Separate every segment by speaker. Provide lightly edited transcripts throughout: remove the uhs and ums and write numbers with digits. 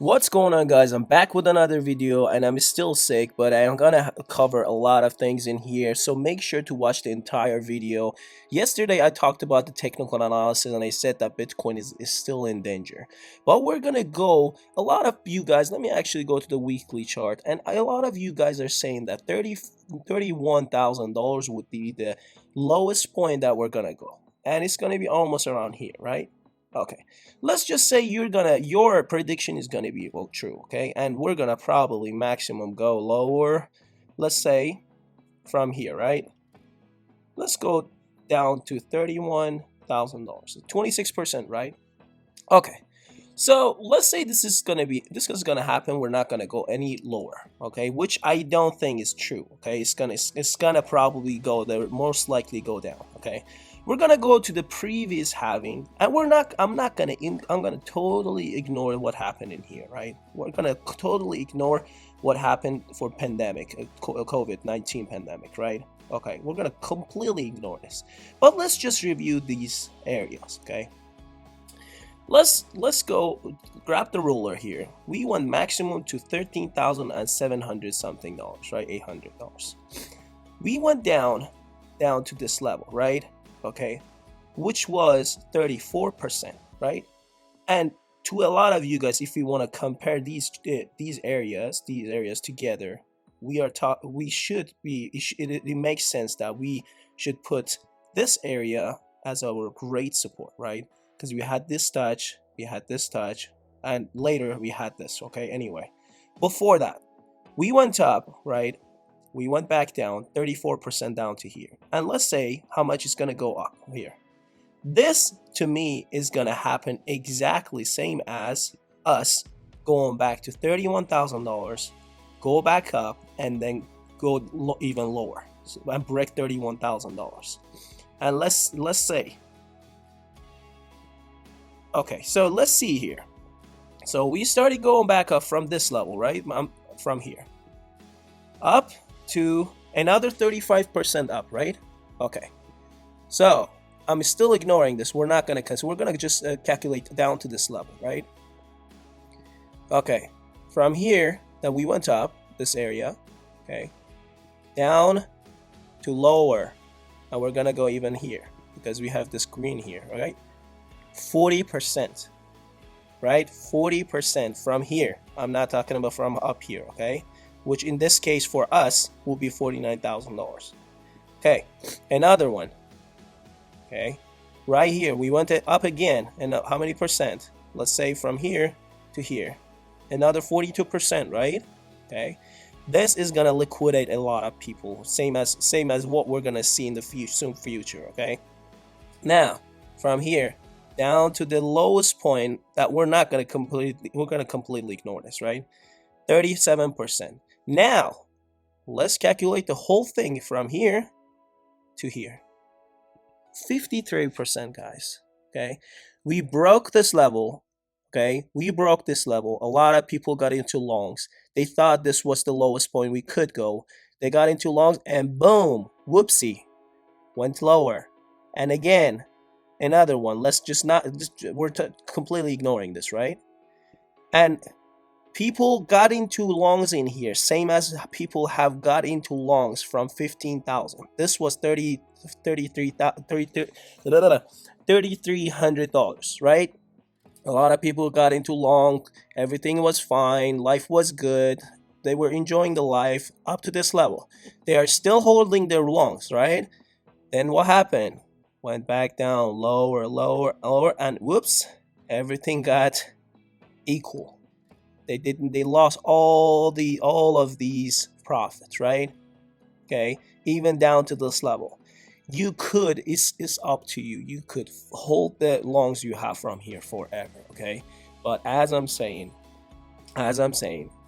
Speaker 1: What's going on, guys? I'm back with another video and I'm still sick, but I'm gonna cover a lot of things in here, so make sure to watch the entire video. Yesterday I talked about the technical analysis and I said that Bitcoin is still in danger, but we're gonna go, a lot of you guys, let me actually go to the weekly chart, and a lot of you guys are saying that $31,000 would be the lowest point that we're gonna go, and it's gonna be almost around here, right? Okay, let's just say your prediction is gonna be true, okay, and we're gonna probably maximum go lower. Let's say from here, right? Let's go down to $31,000, 26%, right? Okay, so let's say this is gonna happen. We're not gonna go any lower, okay, which I don't think is true. Okay, it's gonna probably go there, most likely go down. Okay, we're gonna go to the previous halving, and I'm gonna totally ignore what happened in here, right? We're gonna totally ignore what happened for pandemic, COVID-19 pandemic, right? Okay, we're gonna completely ignore this, but let's just review these areas. Okay, let's go grab the ruler here. We went maximum to 13,700 something dollars, right? $800. We went down to this level, right? Okay, which was 34%, right? And to a lot of you guys, if you want to compare these areas together, it makes sense that we should put this area as our great support, right? Because we had this touch, and later we had this. Okay, anyway, before that we went up, right? We went back down 34% down to here, and let's say how much is gonna go up here. This to me is gonna happen exactly same as us going back to $31,000, go back up, and then go even lower, and break $31,000. And let's say, okay, so let's see here. So we started going back up from this level, right? From here up to another 35% up, right? Okay, so I'm still ignoring this. We're not gonna, we're gonna just calculate down to this level, right? Okay, from here that we went up this area, okay, down to lower, and we're gonna go even here because we have this green here, right? 40%, right? 40% from here. I'm not talking about from up here, okay? Which in this case for us will be $49,000. Okay, another one. Okay, right here we went up again, and how many percent? Let's say from here to here, another 42%, right? Okay, this is gonna liquidate a lot of people, same as what we're gonna see in the future. Okay, now from here down to the lowest point that we're gonna completely ignore this, right? 37%. Now let's calculate the whole thing from here to here. 53%, guys. Okay, we broke this level. Okay, we broke this level. A lot of people got into longs. They thought this was the lowest point we could go. They got into longs, and boom, whoopsie, went lower. And again, another one. Let's just not, we're completely ignoring this, right? And people got into longs in here, same as people have got into longs from 15,000. This was $3,300, right? A lot of people got into long. Everything was fine. Life was good. They were enjoying the life up to this level. They are still holding their longs, right? Then what happened? Went back down, lower, and whoops, everything got equal. They lost all of these profits, right? Okay, even down to this level. You could, it's up to you. You could hold the longs you have from here forever, okay? But as I'm saying,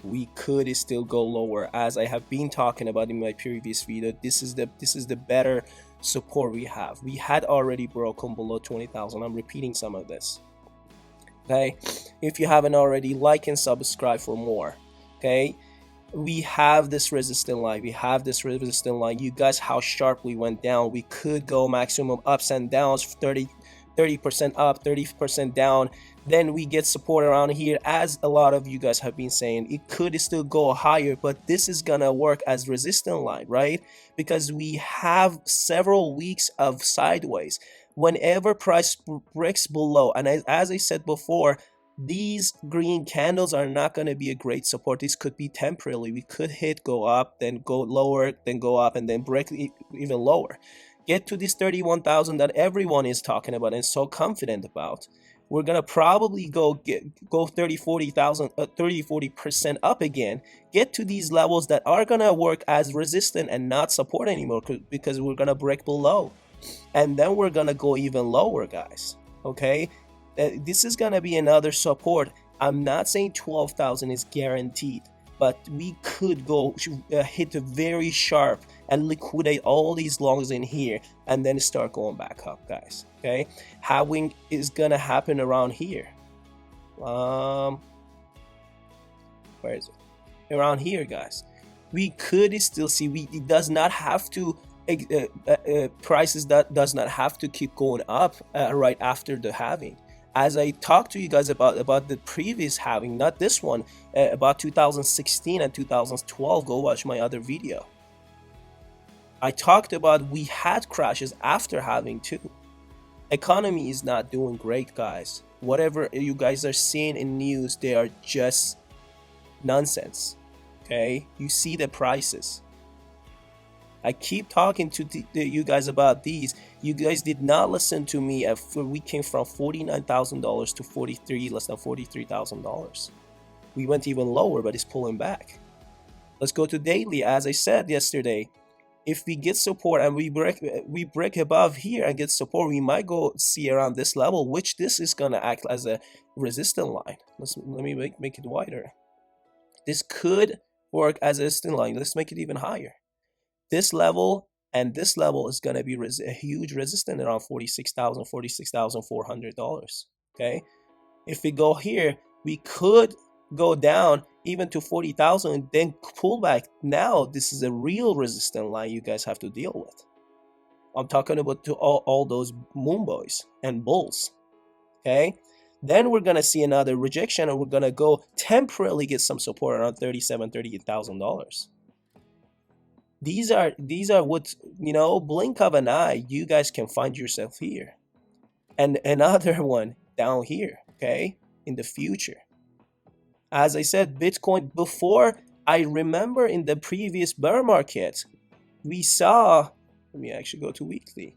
Speaker 1: we could still go lower, as I have been talking about in my previous video. This is the better support we have. We had already broken below 20,000. I'm repeating some of this. Okay, if you haven't already, like and subscribe for more. Okay, we have this resistance line. You guys, how sharp we went down. We could go maximum ups and downs, 30% up, 30% down. Then we get support around here, as a lot of you guys have been saying. It could still go higher, but this is gonna work as resistance line, right? Because we have several weeks of sideways. Whenever price breaks below, and as I said before, these green candles are not going to be a great support. This could be temporarily. We could hit, go up, then go lower, then go up, and then break even lower. Get to this 31,000 that everyone is talking about and so confident about. We're gonna probably go 30, 40,000, 30, 40% up again. Get to these levels that are gonna work as resistance and not support anymore, because we're gonna break below, and then we're gonna go even lower, guys. Okay, this is gonna be another support. I'm not saying 12,000 is guaranteed, but we could go hit very sharp and liquidate all these longs in here, and then start going back up, guys. Okay, halving is gonna happen around here. Where is it? Around here, guys. We could still see, it does not have to prices that does not have to keep going up right after the halving. As I talked to you guys about the previous halving, not this one, about 2016 and 2012, go watch my other video. I talked about we had crashes after halving too. Economy is not doing great, guys. Whatever you guys are seeing in news, they are just nonsense. Okay, you see the prices. I keep talking to you guys about these. You guys did not listen to me after we came from $49,000 to less than $43,000. We went even lower, but it's pulling back. Let's go to daily. As I said yesterday, if we get support and we break above here and get support, we might go see around this level, which this is gonna act as a resistance line. Let me make it wider. This could work as a resistance line. Let's make it even higher. This level and this level is going to be a huge resistance around $46,000, $46,400. Okay, if we go here, we could go down even to 40,000 and then pull back. Now this is a real resistance line you guys have to deal with. I'm talking about to all those moon boys and bulls. Okay, then we're gonna see another rejection, and we're gonna go temporarily get some support around $38,000. These are what, blink of an eye, you guys can find yourself here, and another one down here. Okay, in the future, as I said, Bitcoin, before, I remember in the previous bear market, we saw, let me actually go to weekly,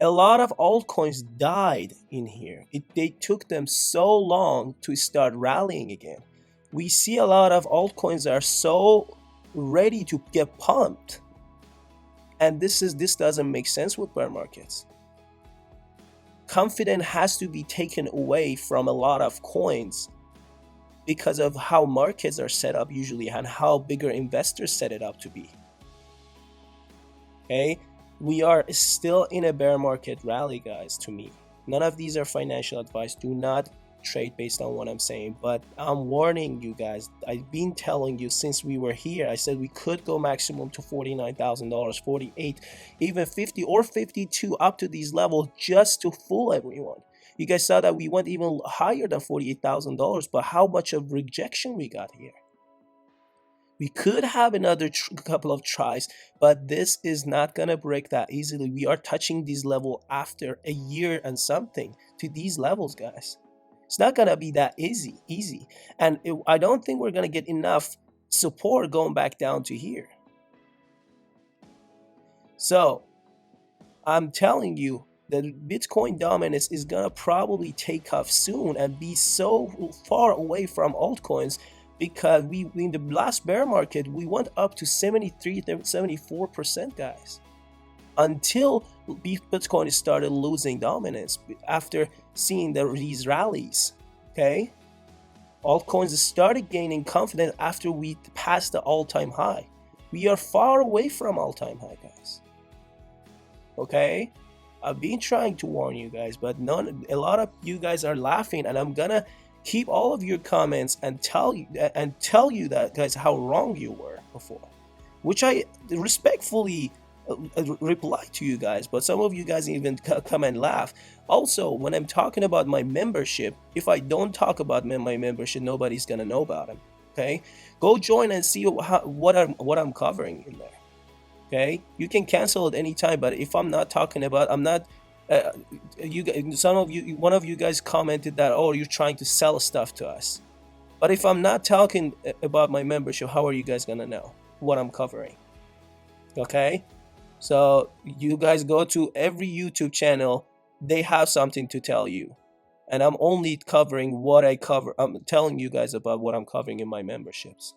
Speaker 1: a lot of altcoins died in here. They took them so long to start rallying again. We see a lot of altcoins are so ready to get pumped, and this doesn't make sense with bear markets. Confidence has to be taken away from a lot of coins because of how markets are set up usually and how bigger investors set it up to be. Okay, we are still in a bear market rally, guys. To me, none of these are financial advice. Do not trade based on what I'm saying, but I'm warning you guys. I've been telling you since we were here. I said we could go maximum to $49,000, 48, even 50 or 52, up to these levels, just to fool everyone. You guys saw that we went even higher than $48,000, but how much of rejection we got here? We could have another couple of tries, but this is not gonna break that easily. We are touching these levels after a year and something to these levels, guys. It's not gonna be that easy, and I don't think we're gonna get enough support going back down to here. So I'm telling you that Bitcoin dominance is gonna probably take off soon and be so far away from altcoins, because we, in the last bear market, we went up to 73, 74%, guys, until Bitcoin started losing dominance after seeing these rallies. Okay, altcoins started gaining confidence after we passed the all-time high. We are far away from all-time high, guys. Okay, I've been trying to warn you guys, but a lot of you guys are laughing, and I'm gonna keep all of your comments and tell you that, guys, how wrong you were before, which I respectfully reply to you guys, but some of you guys even come and laugh. Also, when I'm talking about my membership, if I don't talk about my membership, nobody's gonna know about them. Okay, go join and see what I'm covering in there. Okay, you can cancel at any time, but if I'm not talking about, I'm not. Uh, some of you, one of you guys commented that, oh, you're trying to sell stuff to us. But if I'm not talking about my membership, how are you guys gonna know what I'm covering? Okay, so you guys go to every YouTube channel, they have something to tell you. And I'm only covering what I cover. I'm telling you guys about what I'm covering in my memberships.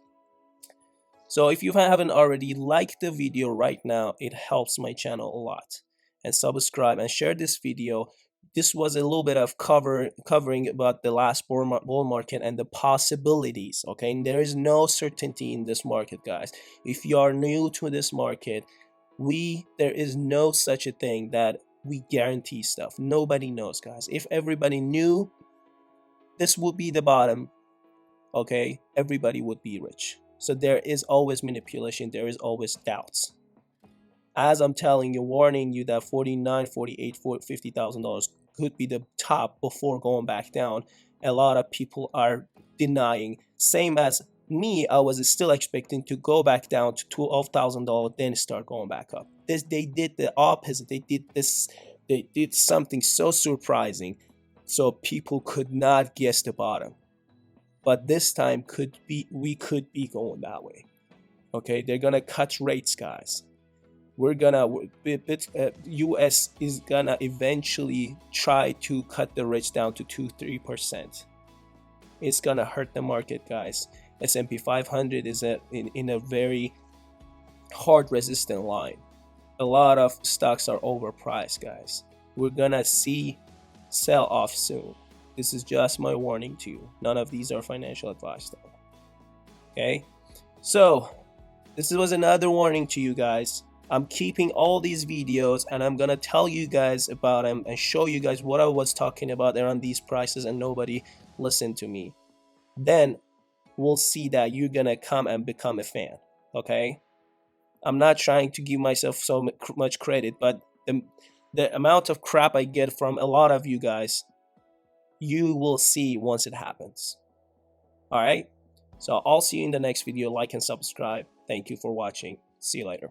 Speaker 1: So if you haven't already, like the video right now, it helps my channel a lot. And subscribe and share this video. This was a little bit of covering about the last bull market and the possibilities. Okay, and there is no certainty in this market, guys. If you are new to this market, there is no such a thing that we guarantee stuff. Nobody knows, guys. If everybody knew this would be the bottom, okay, everybody would be rich. So there is always manipulation, there is always doubts. As I'm telling you, warning you that 49, 48, 40, $50,000 could be the top before going back down. A lot of people are denying. Same as me, I was still expecting to go back down to $12,000, then start going back up. They did the opposite. They did something so surprising, so people could not guess the bottom. But this time we could be going that way. Okay, they're gonna cut rates, guys. We're gonna US is gonna eventually try to cut the rates down to 2-3%. It's gonna hurt the market, guys. S&P 500 is in a very hard resistant line. A lot of stocks are overpriced, guys. We're gonna see sell off soon. This is just my warning to you. None of these are financial advice, though. Okay, so this was another warning to you guys. I'm keeping all these videos and I'm gonna tell you guys about them and show you guys what I was talking about around these prices, and nobody listened to me. Then we'll see that you're gonna come and become a fan. Okay, I'm not trying to give myself so much credit, but the amount of crap I get from a lot of you guys, you will see once it happens. All right, so I'll see you in the next video. Like and subscribe. Thank you for watching. See you later.